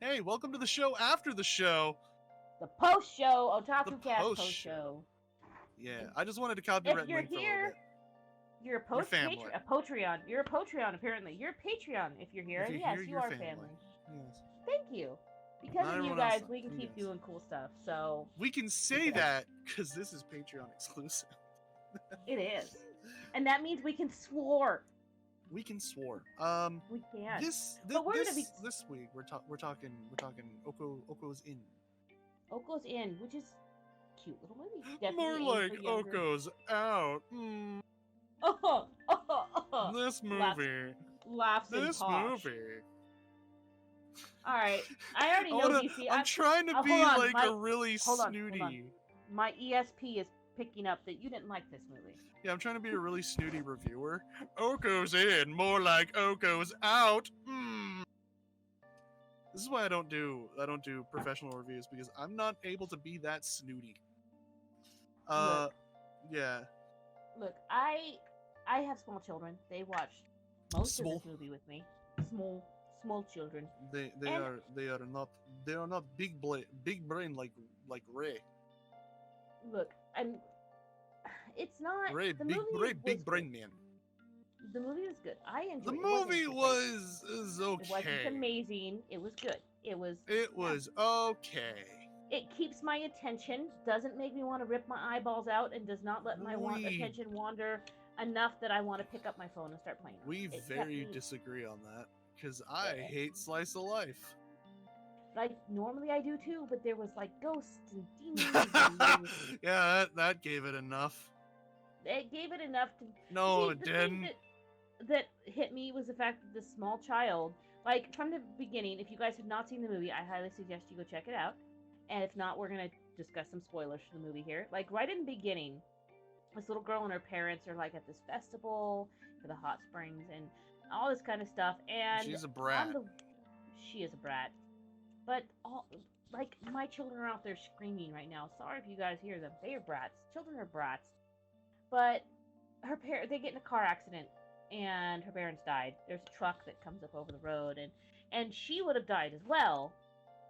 Hey, welcome to the show after the show. The PostShow, Otakucast PostShow. Yeah, I just wanted to copyright link for a little bit. You're a Patreon. You're a Patreon, apparently. You're a Patreon if you're here. And yes, you are family. Yes. Thank you. Because of you guys, we can keep doing cool stuff. So we can say that because this is Patreon exclusive. It is. And that means we can swore. We can swore. We can. This week we're talking Okko's Inn. Okko's Inn, which is a cute little movie. Definitely more like Okko's Out. This movie. Laughs this movie. All right, I already know DC. I'm trying to be like a really snooty. Hold on. My ESP is picking up that you didn't like this movie. Yeah, I'm trying to be a really snooty reviewer. Okko's In, more like Okko's Out. This is why I don't do professional reviews, because I'm not able to be that snooty. Yeah. Look, I have small children. They watch most of this movie with me. Small children. They are not big brain like Ray. Look, it's not Ray, big brain man. The movie was good. I enjoyed it. The movie was okay. It wasn't amazing. It was good. It was okay. It keeps my attention, doesn't make me want to rip my eyeballs out, and does not let my attention wander enough that I want to pick up my phone and start playing. We very disagree on that, because I hate slice of life. Like, normally I do too, but there was like ghosts and demons. Yeah, that gave it enough. It gave it enough to... No, it didn't. That hit me was the fact that this small child, like, from the beginning, if you guys have not seen the movie, I highly suggest you go check it out. And if not, we're going to discuss some spoilers for the movie here. Like, right in the beginning, this little girl and her parents are, like, at this festival for the hot springs and all this kind of stuff. And she's a brat. She is a brat. But, my children are out there screaming right now. Sorry if you guys hear them. They are brats. Children are brats. But they get in a car accident, and her parents died. There's a truck that comes up over the road, and she would have died as well,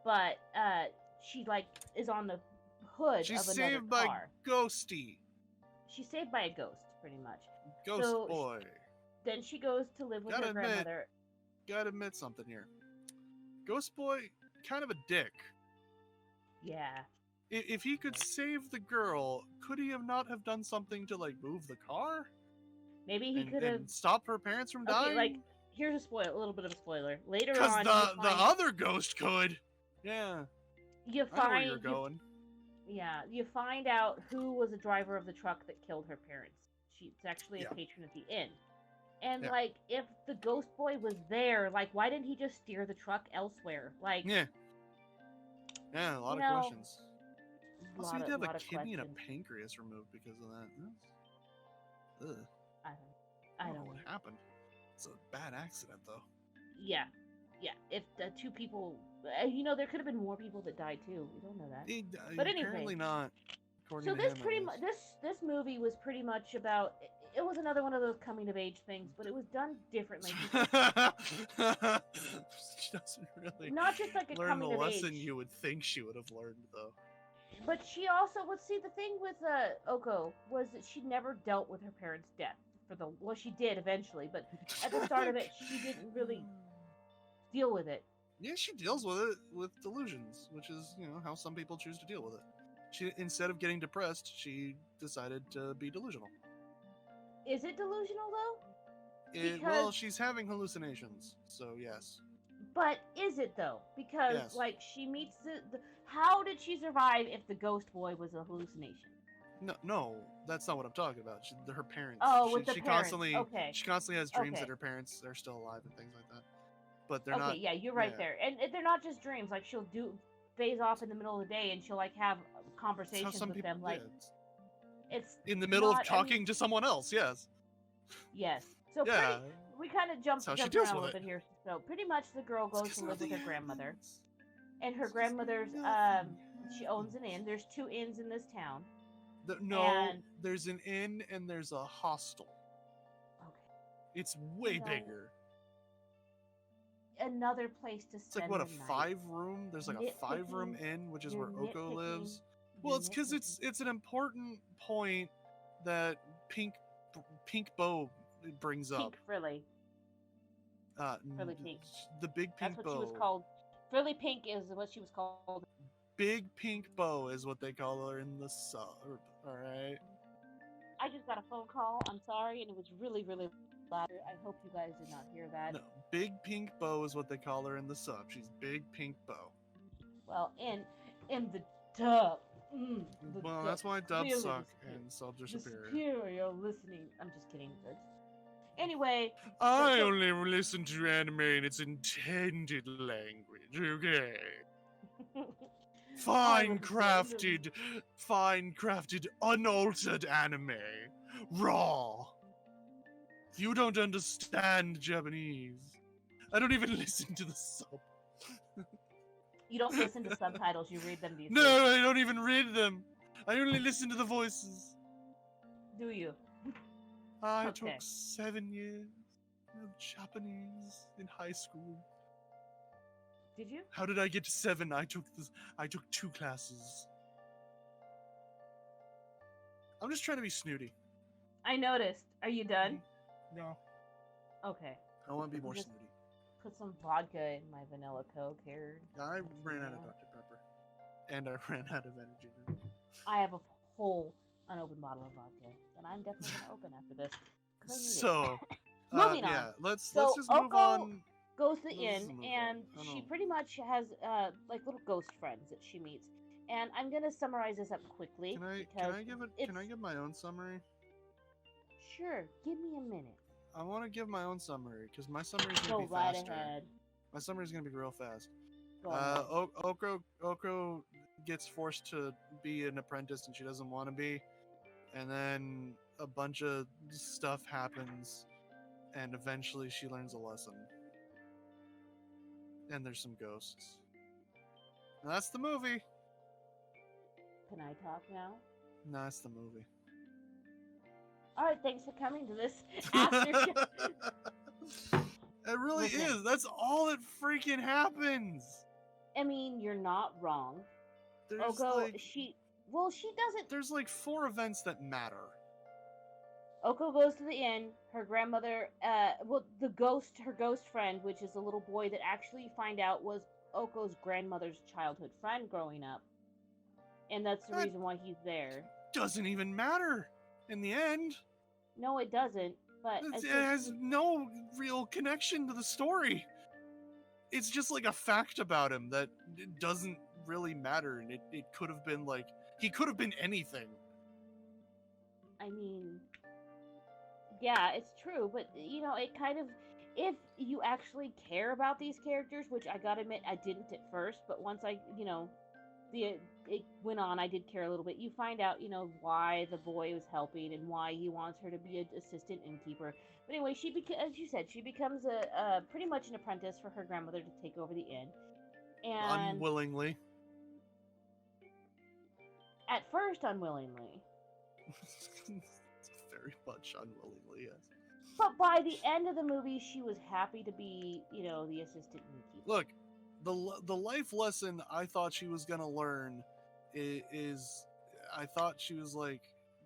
but she is on the hood of another car. She's saved by Ghosty. She's saved by a ghost, pretty much. Ghost boy. Then she goes to live with her grandmother. Gotta admit something here. Ghost boy, kind of a dick. Yeah. If he could save the girl, could he not have done something to move the car? Maybe he could have stopped her parents from dying. Here's a little bit of a spoiler. Later because on, the other ghost could. Yeah. You find I know where you're going. You find out who was the driver of the truck that killed her parents. She's actually a patron at the inn. And if the ghost boy was there, why didn't he just steer the truck elsewhere? Yeah, a lot of questions. Also, he'd have a kidney and a pancreas removed because of that. Ugh. I don't know what happened. It's a bad accident, though. Yeah. If the two people, there could have been more people that died too. We don't know that. But anyway, apparently not. So this movie was pretty much about. It was another one of those coming of age things, but it was done differently. She doesn't really not just like a learn coming the of lesson age. You would think she would have learned, though. But she also the thing with Okko was that she never dealt with her parents' death. She did eventually, but at the start of it, she didn't really deal with it. Yeah, she deals with it with delusions, which is how some people choose to deal with it. She, instead of getting depressed, she decided to be delusional. Is it delusional though? Well, she's having hallucinations, so yes. But is it though? Because she meets the how did she survive if the ghost boy was a hallucination? No, that's not what I'm talking about. Her parents. Oh, with the parents. She constantly has dreams that her parents are still alive and things like that. But they're not. Okay, yeah, you're right there. And they're not just dreams. She'll phase off in the middle of the day, and she'll have conversations with them. It's in the middle of talking to someone else. Yes. Yes. So we kind of jumped around a little bit here. So pretty much the girl goes to live with her grandmother, and her grandmother's she owns an inn. There's 2 inns in this town. There's an inn and there's a hostel. Okay. It's way bigger. another place to It's like, spend what, a the night. 5-room? There's like a 5-room inn, which is where Okko lives. Well, it's because it's an important point that Pink Bow brings up. Pink Frilly. Frilly Pink. The Big Pink Bow. That's what she was called. Frilly Pink is what she was called. Big Pink Bow is what they call her in the sub. Alright? I just got a phone call. I'm sorry, and it was really, really loud. I hope you guys did not hear that. No, Big Pink Bow is what they call her in the sub. She's Big Pink Bow. Well, in the dub. Well, that's why dubs suck and subs are superior. Superior listening. I'm just kidding. Anyway. I only listen to anime in its intended language, okay? Fine crafted, unaltered anime. Raw. You don't understand Japanese. I don't even listen to the sub. You don't listen to subtitles, you read them these days. No, I don't even read them. I only listen to the voices. Do you? I took 7 years of Japanese in high school. Did you? How did I get to 7? I took 2 classes. I'm just trying to be snooty. I noticed. Are you done? No. Okay. I want to be more snooty. Put some vodka in my vanilla Coke here. I ran out of Dr. Pepper. And I ran out of energy. I have a whole unopened bottle of vodka, and I'm definitely going to open after this. So, moving on. Yeah, let's so just move on. Goes to the inn, and she pretty much has like little ghost friends that she meets. And I'm gonna summarize this up quickly. Can I give my own summary? Sure, give me a minute. I want to give my own summary because my summary is gonna be faster. Ahead. My summary is gonna be real fast. Okko gets forced to be an apprentice and she doesn't want to be, and then a bunch of stuff happens, and eventually she learns a lesson. And there's some ghosts. And that's the movie. Can I talk now? No, that's the movie. Alright, thanks for coming to this after show. It really is. That's all that freaking happens. I mean, you're not wrong. There's she doesn't. There's like 4 events that matter. Okko goes to the inn. Her grandmother, her ghost friend, which is a little boy that actually you find out was Okko's grandmother's childhood friend growing up. And that's the reason why he's there. Doesn't even matter in the end. No, it doesn't. But it has no real connection to the story. It's just like a fact about him that it doesn't really matter, and it could have been like he could have been anything. I mean, yeah, it's true, but you know, it kind of, if you actually care about these characters, which I gotta admit I didn't at first, but once I, it went on, I did care a little bit. You find out, why the boy was helping and why he wants her to be an assistant innkeeper. But anyway, as you said, she becomes a pretty much an apprentice for her grandmother to take over the inn. And unwillingly. At first, unwillingly. Very much unwillingly, yes. But by the end of the movie, she was happy to be, the assistant innkeeper. Look, the life lesson I thought she was gonna learn is I thought she was like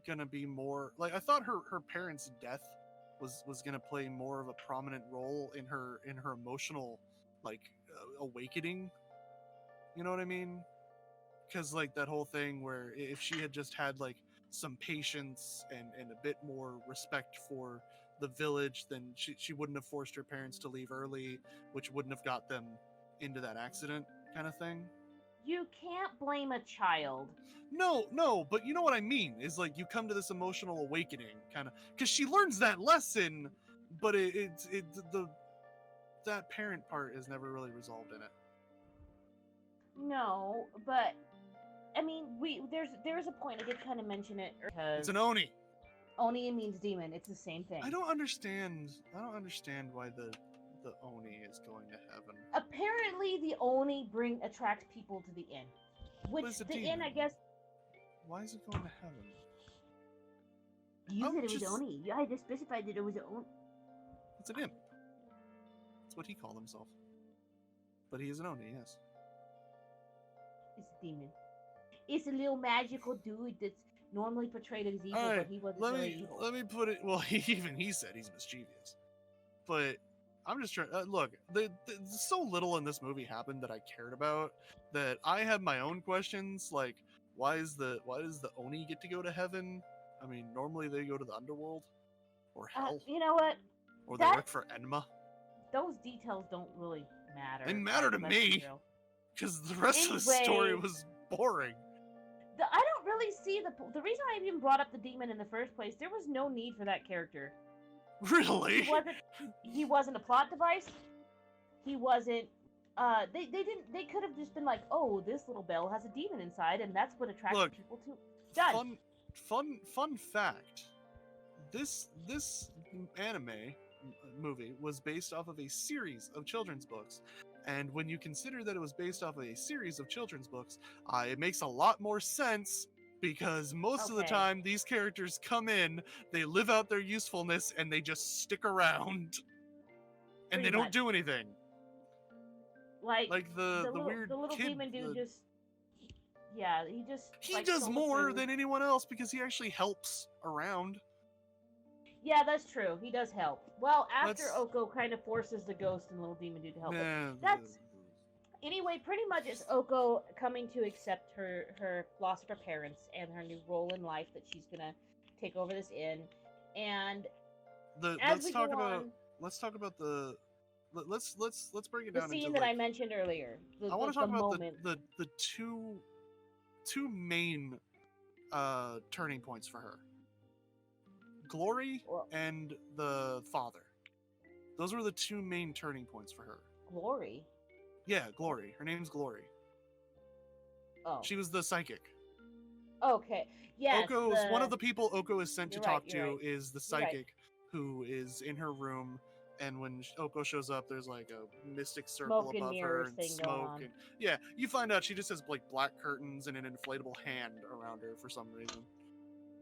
gonna be more like I thought her parents' death was gonna play more of a prominent role in her emotional awakening. You know what I mean? Because like that whole thing where if she had just had like some patience and a bit more respect for the village, then she wouldn't have forced her parents to leave early, which wouldn't have got them into that accident kind of thing. You can't blame a child. No, but you know what I mean is like you come to this emotional awakening kind of because she learns that lesson, but that parent part is never really resolved in it. No, but I mean, there's a point I did kind of mention it. It's an Oni. Oni means demon. It's the same thing. I don't understand why the Oni is going to heaven. Apparently, the Oni attracts people to the inn. Which the inn, I guess. Why is it going to heaven? You said it was Oni. I just specified that it was an Oni. It's an imp. That's what he called himself. But he is an Oni, yes. It's a demon. It's a little magical dude that's normally portrayed as evil, All right, but he wasn't really evil. Let me put it. Well, he said he's mischievous, but I'm just trying. Look, so little in this movie happened that I cared about that I had my own questions. Like, why does the Oni get to go to heaven? I mean, normally they go to the underworld or hell. You know what? Or they work for Enma. Those details don't really matter. They matter to me because the rest of the story was boring. I don't really see the reason I even brought up the demon in the first place. There was no need for that character. Really? He wasn't a plot device. He wasn't. They didn't. They could have just been like, oh, this little bell has a demon inside, and that's what attracted people to. Done. Fun fact. This anime movie was based off of a series of children's books. And when you consider that it was based off of a series of children's books, it makes a lot more sense because most of the time these characters come in, they live out their usefulness, and they just stick around. And they don't do anything. Like the weird the little kid, demon dude he does more than anyone else because he actually helps around. Yeah, that's true. He does help. Well, after Okko kind of forces the ghost and little demon dude to help anyway, pretty much it's Okko coming to accept her loss of her parents and her new role in life that she's gonna take over this inn. And let's talk about the let's break it down. The scene that I mentioned earlier. I want to talk about the two main turning points for her. Glory and the father. Those were the two main turning points for her. Glory? Yeah, Glory. Her name's Glory. Oh. She was the psychic. Okay. Yes. One of the people Okko is sent to talk to is the psychic who is in her room, and when Okko shows up, there's like a mystic circle above her and smoke. And yeah, you find out she just has like black curtains and an inflatable hand around her for some reason.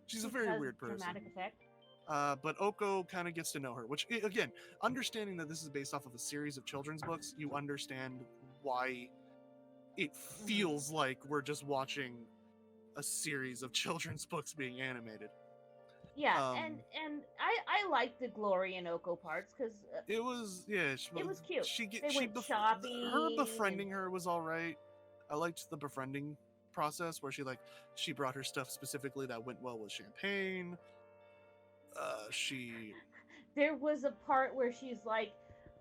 She's a very weird person. Dramatic effect. But Okko kind of gets to know her, which, again, understanding that this is based off of a series of children's books, you understand why it feels like we're just watching a series of children's books being animated. Yeah, and I liked the Glory and Okko parts because it was it was cute. They went shopping. Her befriending her was all right. I liked the befriending process where she brought her stuff specifically that went well with champagne. There was a part where she's like,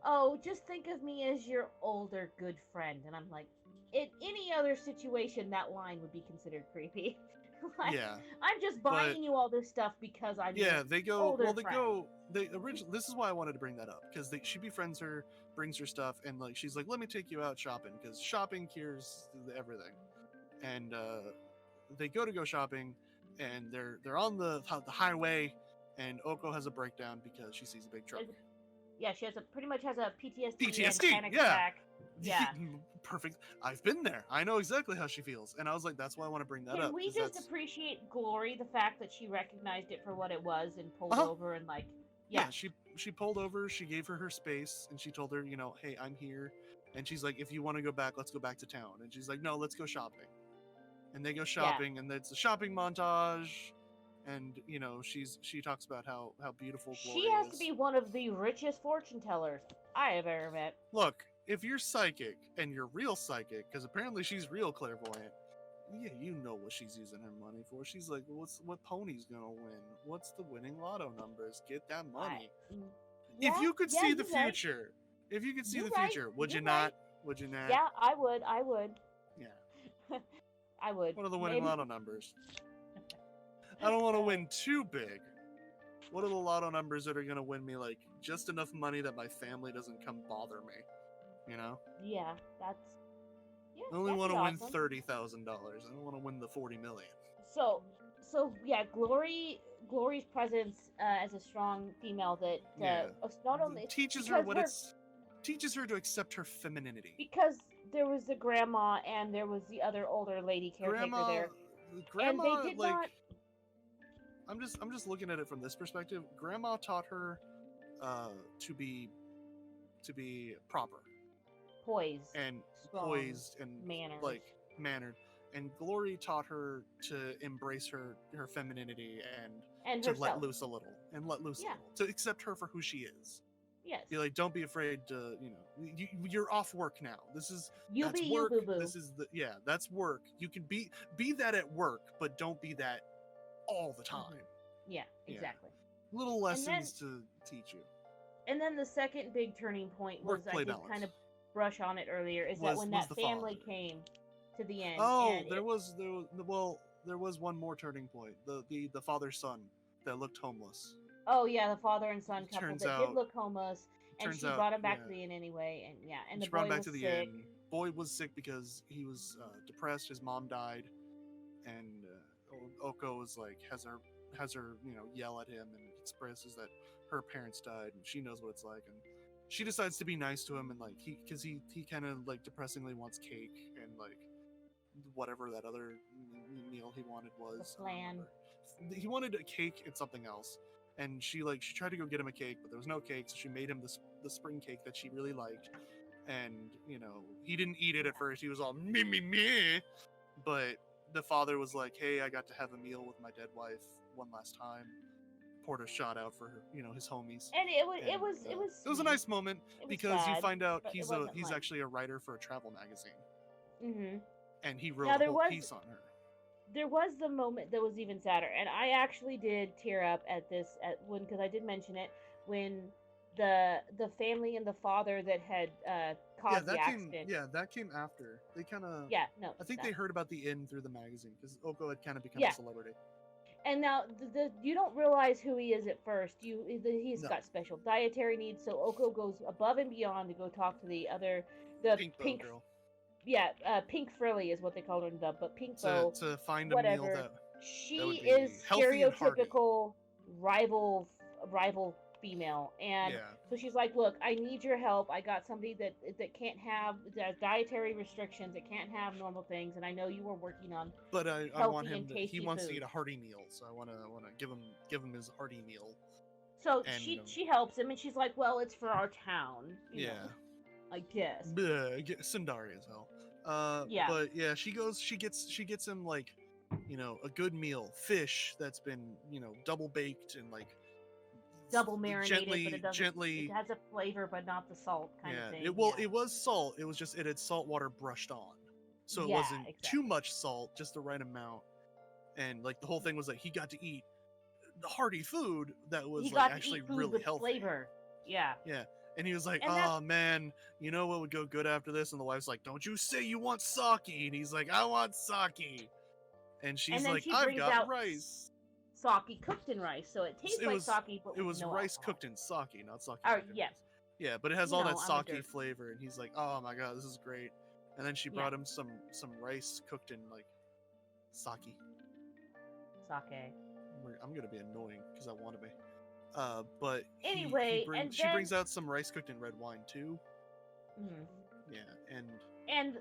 oh, just think of me as your older good friend. And I'm like, in any other situation, that line would be considered creepy. I'm just buying you all this stuff because I'm this is why I wanted to bring that up, because she befriends her, brings her stuff, and like she's like, let me take you out shopping because shopping cures everything. And they go shopping, and they're on the highway. And Okko has a breakdown because she sees a big truck. Yeah, she pretty much has a PTSD panic attack. Yeah. Perfect. I've been there. I know exactly how she feels. And I was like, that's why I want to bring that up. Can we just appreciate Glory, the fact that she recognized it for what it was and pulled over and like... Yeah, she pulled over, she gave her space, and she told her, hey, I'm here. And she's like, if you want to go back, let's go back to town. And she's like, no, let's go shopping. And they go shopping, and it's a shopping montage. And she talks about how beautiful Glory is. She has to be one of the richest fortune tellers I have ever met. Look, if you're psychic and you're real psychic, because apparently she's real clairvoyant, yeah, you know what she's using her money for. She's like, what pony's gonna win? What's the winning lotto numbers? Get that money. If you could see the future, would you not? Would you not? Yeah, I would. Yeah. I would. What are the winning lotto numbers? I don't want to win too big. What are the lotto numbers that are going to win me like just enough money that my family doesn't come bother me? Yeah, I only want to win $30,000. I don't want to win the $40 million. So yeah, Glory's presence as a strong female that not only teaches her to accept her femininity. Because there was the grandma and there was the other older lady caretaker there. Grandma, and they did not. I'm just looking at it from this perspective. Grandma taught her to be proper. poised, and strong, poised and manners. like mannered. And Glory taught her to embrace her femininity and to herself. let loose a little Yeah. to accept her for who she is. Yes. You're like, don't be afraid to, you're off work now. That's you, work. boo-boo. This is that's work. You can be that at work, but don't be that all the time. Yeah, exactly. Yeah. Little lessons to teach you. And then the second big turning point was, I did kind of brush on it earlier, is that when that family came to the end. Oh, there was one more turning point. The father-son that looked homeless. Oh yeah, the father and son couple that did look homeless, and she brought him back to the inn anyway, and the boy was sick. Boy was sick because he was depressed. His mom died, and Okko was like has her yell at him and expresses that her parents died and she knows what it's like, and she decides to be nice to him, and like he kind of like depressingly wants cake and like whatever that other meal he wanted was. The plan. He wanted a cake and something else. And she tried to go get him a cake, but there was no cake, so she made him the spring cake that she really liked. And, he didn't eat it at first. He was all, me. But the father was like, hey, I got to have a meal with my dead wife one last time. Poured a shot out for her, his homies. And it was a nice moment because sad, you find out he's actually a writer for a travel magazine. Mm-hmm. And he wrote a whole piece on her. There was the moment that was even sadder, and I actually did tear up because I did mention it when the family and the father that had caused the accident. That came after. They kind of. Yeah, no. I think they heard about the inn through the magazine because Okko had kind of become a celebrity. And now you don't realize who he is at first. He's got special dietary needs, so Okko goes above and beyond to go talk to the pink girl. Yeah, Pink Frilly is what they call her in dub, but Pink Bow. To find a meal that she would be is stereotypical rival female, and so she's like, "Look, I need your help. I got somebody that can't have dietary restrictions, that can't have normal things, and I know you were working on. But I want him. He wants food. To eat a hearty meal, so I want to give him his hearty meal. So she helps him, and she's like, "Well, it's for our town." You know, I guess. Sundari as hell. But she gets him like, a good meal, fish that's been, double baked and like double marinated, but gently. It has a flavor, but not the salt kind of thing. It was salt. It was just it had salt water brushed on, so it wasn't too much salt, just the right amount. And like the whole thing was like he got to eat the hearty food that was like actually really healthy. Flavor. Yeah. Yeah. And he was like, "Oh man, you know what would go good after this?" And the wife's like, "Don't you say you want sake?" And he's like, "I want sake." And she's like, "I've got rice." Sake cooked in rice, so it tastes like sake, but it was no rice alcohol. cooked in sake, not sake. Yes. Yeah, but it has all that sake flavor, and he's like, "Oh my god, this is great." And then she brought him some rice cooked in like sake. Sake. I'm gonna be annoying because I want to be. But anyway, she brings out some rice cooked in red wine too. Mm-hmm. Yeah, and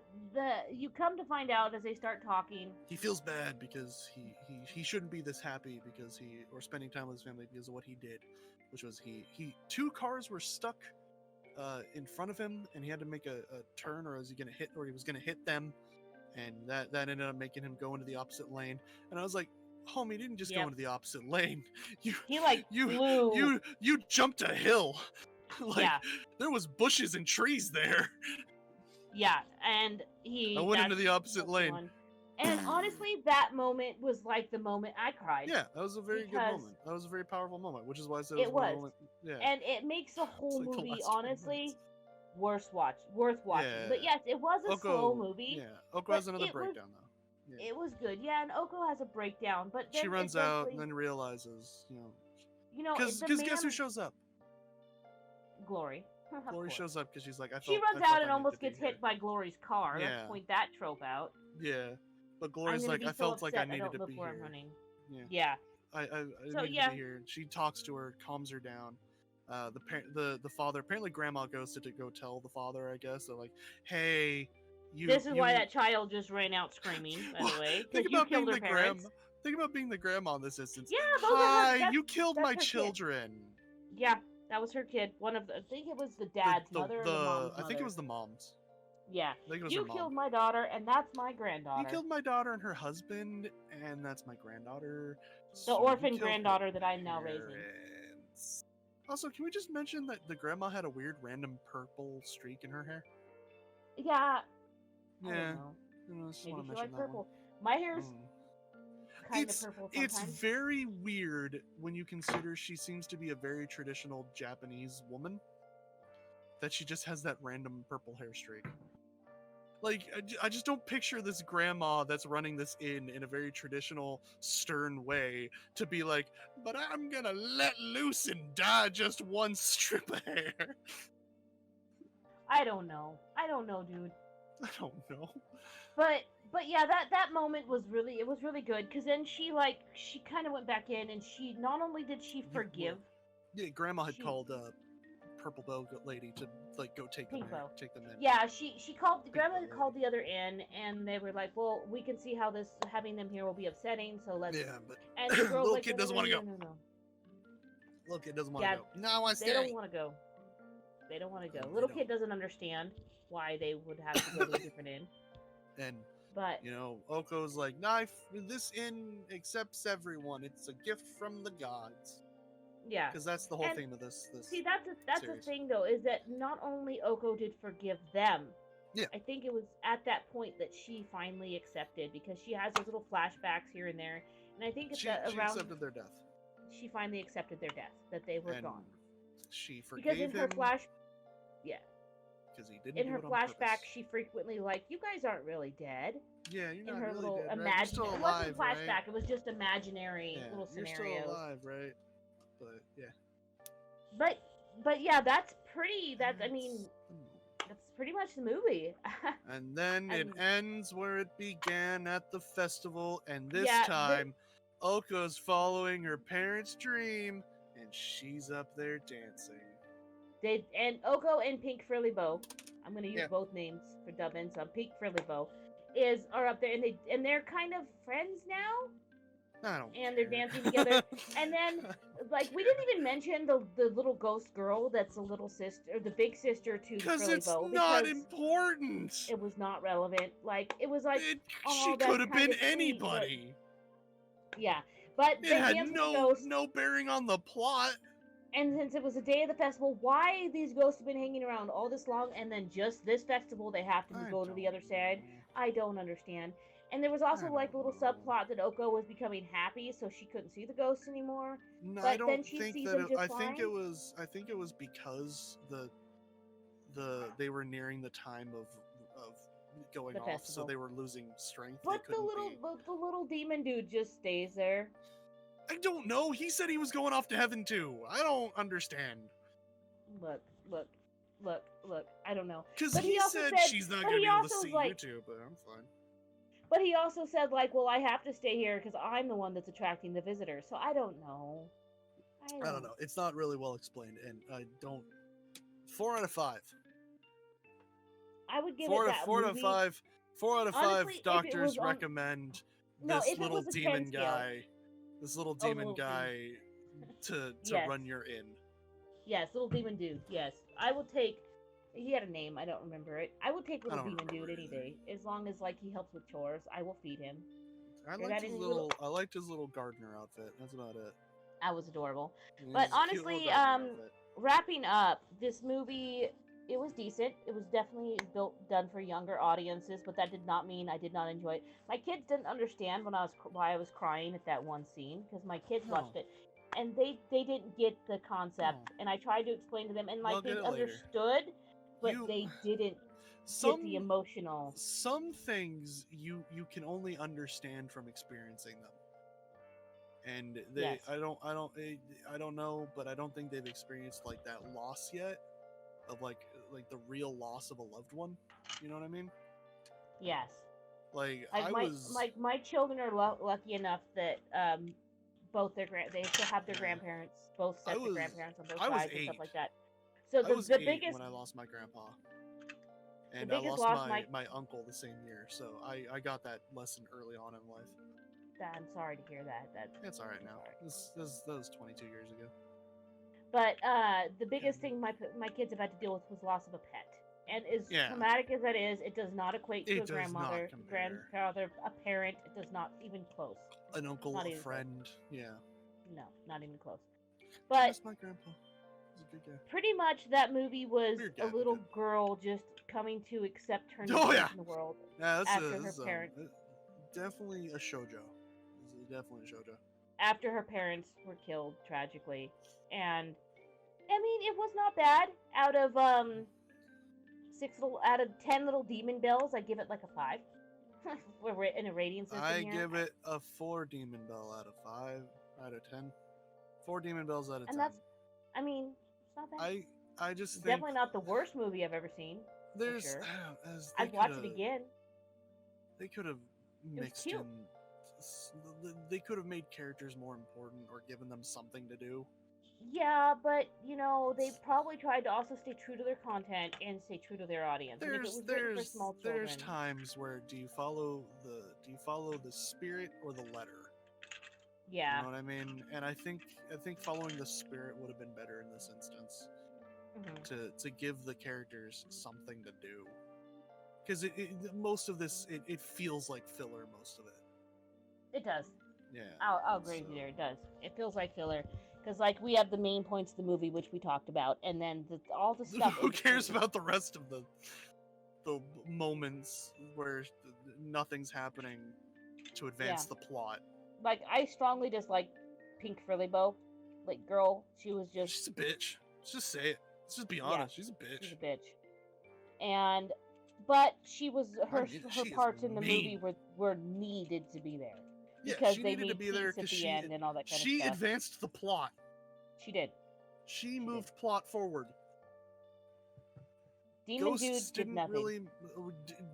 you come to find out as they start talking, he feels bad because he shouldn't be this happy or spending time with his family because of what he did, which was he two cars were stuck in front of him and he had to make a turn, or he was gonna hit them, and that ended up making him go into the opposite lane. And I was like, homie, you didn't just go into the opposite lane. You jumped a hill. There was bushes and trees there. Yeah, and I went into the opposite lane. And honestly, that moment was like the moment I cried. Yeah, that was a very good moment. That was a very powerful moment, which is why I said it was. Yeah. And it makes the whole movie, honestly, worth watching. Yeah. But yes, it was a slow movie. Yeah, Okko has another breakdown, though. Yeah. It was good. Yeah, and Okko has a breakdown, but then she runs out and then realizes, because guess who shows up? Glory. Glory shows up because she's like, she runs out and almost gets hit by Glory's car. Yeah. Let's point that trope out. Yeah, but Glory's like, I felt like I needed to be here. Yeah. I needed to be here. She talks to her, calms her down. The father, apparently Grandma goes to go tell the father, I guess. They're like, hey, this is why that child just ran out screaming, by the way. Think about being the grandma. Think about being the grandma in this instance. Yeah, you killed my children. Yeah, that was her kid. I think it was the dad's mother or the mom's mother. I think it was the mom's. Yeah. You killed my daughter, and that's my granddaughter. You killed my daughter and her husband, and that's my granddaughter. The So orphan granddaughter that I'm now raising. Also, can we just mention that the grandma had a weird random purple streak in her hair? Yeah. Yeah. I don't know. Maybe she likes purple. One. My hair's kind of purple sometimes. It's very weird when you consider she seems to be a very traditional Japanese woman. That she just has that random purple hair streak. Like, I just don't picture this grandma that's running this in a very traditional, stern way to be like, but I'm gonna let loose and dye just one strip of hair. I don't know, dude. I don't know. But yeah, that moment was really good, because then she kind of went back in, and she not only did she forgive. Yeah, grandma had called Purple Bow lady to go take them in. Yeah, she called grandma called the other in, and they were like, well, we can see how having them here will be upsetting, so let's. Yeah, but and the girl little kid doesn't want to go. No. Little kid doesn't want to go. No, I want to stay. They don't want to go. They don't want to go. Little kid doesn't understand why they would have to go to a different inn. But Okko's like, knife. This inn accepts everyone. It's a gift from the gods. Yeah, because that's the whole theme of this. See, that's the thing though, is that not only Okko did forgive them. Yeah. I think it was at that point that she finally accepted, because she has those little flashbacks here and there, and I think it's she accepted their death. She finally accepted their death, that they were gone. She forgave him. Because because he didn't. In her flashback, she frequently you guys aren't really dead. Yeah, you're not in her really little dead, right? You're still alive, it wasn't flashback. Right? It was just imaginary little scenarios. You're still alive, right? But yeah. But yeah, that's pretty. That's pretty much the movie. And then it ends where it began, at the festival, and this time, Okko's following her parents' dream, and she's up there dancing. And Okko and Pink Frilly Bow, I'm gonna use both names for dubbing. So Pink Frilly Bow are up there, and they're kind of friends now. And they're dancing together. And then, we didn't even mention the little ghost girl that's the little sister, the big sister to Frilly Bow. Because it's not important. It was not relevant. It was she could have been anybody. But it had no bearing on the plot. And since it was the day of the festival, why these ghosts have been hanging around all this long, and then just this festival they have to go to the other side? I don't understand. And there was also a little subplot that Okko was becoming happy, so she couldn't see the ghosts anymore. No, but I don't then she think sees that. them just I fine. think it was because they were nearing the time of going off, festival. so they were losing strength. But the little demon dude just stays there. I don't know. He said he was going off to heaven too. I don't understand. Look. I don't know. Because he said she's not going to be able to see you too, but I'm fine. But he also said, well, I have to stay here because I'm the one that's attracting the visitors. So I don't know. I don't know. It's not really well explained, and I don't. 4 out of 5. I would give it that 4 out of 5. 4 out of 5 Honestly, doctors recommend this little demon guy. This little demon guy to run your inn. Yes, little demon dude. Yes, I would take. He had a name. I don't remember it. I would take little demon dude any day, as long as he helps with chores. I will feed him. I liked his little gardener outfit. That's about it. That was adorable. But honestly, wrapping up this movie, it was decent. It was definitely done for younger audiences, but that did not mean I did not enjoy it. My kids didn't understand why I was crying at that one scene, because my kids watched it, and they didn't get the concept. And I tried to explain to them, and they understood, but they didn't get the emotional. Some things you can only understand from experiencing them. And I don't know, but I don't think they've experienced that loss yet, of like the real loss of a loved one. You know what I mean? Yes. My children are lucky enough that they still have their grandparents, both sets of grandparents on both sides and stuff like that. So the biggest when I lost my grandpa, and I lost my uncle the same year. So I got that lesson early on in life. I'm sorry to hear that. That's all right now. That was 22 years ago. But the biggest thing my kids have had to deal with was loss of a pet. And as traumatic as that is, it does not equate to a grandmother, grandfather, a parent. It does not even close. An uncle, a friend. Close. Yeah. No, not even close. But my grandpa. He's a good guy. Pretty much, that movie was a little girl just coming to accept her new place in the world after her parents. Definitely a shoujo. Definitely a shoujo. After her parents were killed tragically, and I mean, it was not bad. Out of 10 little demon bells, I give it like a 5. We're in a rating system here. I give it a 4 demon bell out of 5 out of 10. 4 demon bells out of 10. And that's, I mean, it's not bad. I just think definitely not the worst movie I've ever seen. There's, for sure. I'd watch it again. They could have mixed in. They could have made characters more important or given them something to do. Yeah, but you know, they probably tried to also stay true to their content and stay true to their audience. There's times where do you follow the spirit or the letter? Yeah. You know what I mean? And I think following the spirit would have been better in this instance. Mm-hmm. To give the characters something to do. Because most of this it feels like filler, most of it. It does. Yeah. I'll agree with you there. It does. It feels like filler. Because, like, we have the main points of the movie, which we talked about, and then all the stuff... Who cares about the rest of the moments where nothing's happening to advance the plot? Like, I strongly dislike Pink Frilly Bow. Like, girl, she was just... She's a bitch. Let's just say it. Let's just be honest. She's a bitch. She's a bitch. But she was... Her parts in the movie were needed to be there. Because they needed to be there at the end and all that kind of stuff. She advanced the plot. She did. She moved plot forward. Demon Dude did nothing. Really,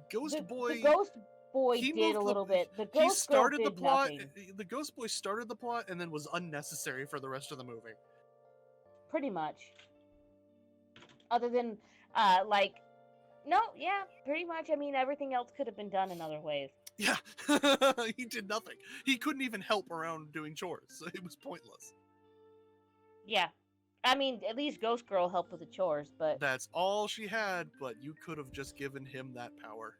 Ghost Boy. The Ghost Boy did a little bit. The Ghost Girl did the plot. Nothing. The Ghost Boy started the plot and then was unnecessary for the rest of the movie. Pretty much. Other than, pretty much. I mean, everything else could have been done in other ways. Yeah, he did nothing. He couldn't even help around doing chores, so it was pointless. Yeah. I mean, at least Ghost Girl helped with the chores, but... That's all she had, but you could have just given him that power.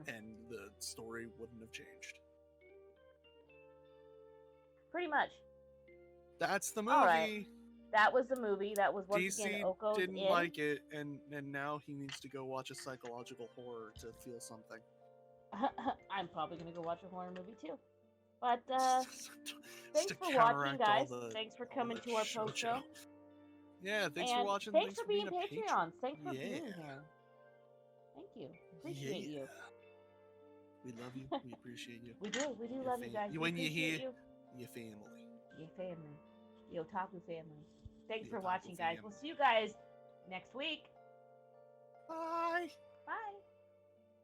And the story wouldn't have changed. Pretty much. That's the movie. All right. That was the movie. That was once DC again Okko's didn't like it, and now he needs to go watch a psychological horror to feel something. I'm probably going to go watch a horror movie too. But thanks for watching, guys. Thanks for coming to our post show. Yeah, thanks for watching. Thanks for being Patreons. Thanks for being here. Thank you. Appreciate you. We love you. We appreciate you. We do love you guys. When you're here, your family. Your family. The Otaku family. Thanks for watching, guys. We'll see you guys next week. Bye. Bye.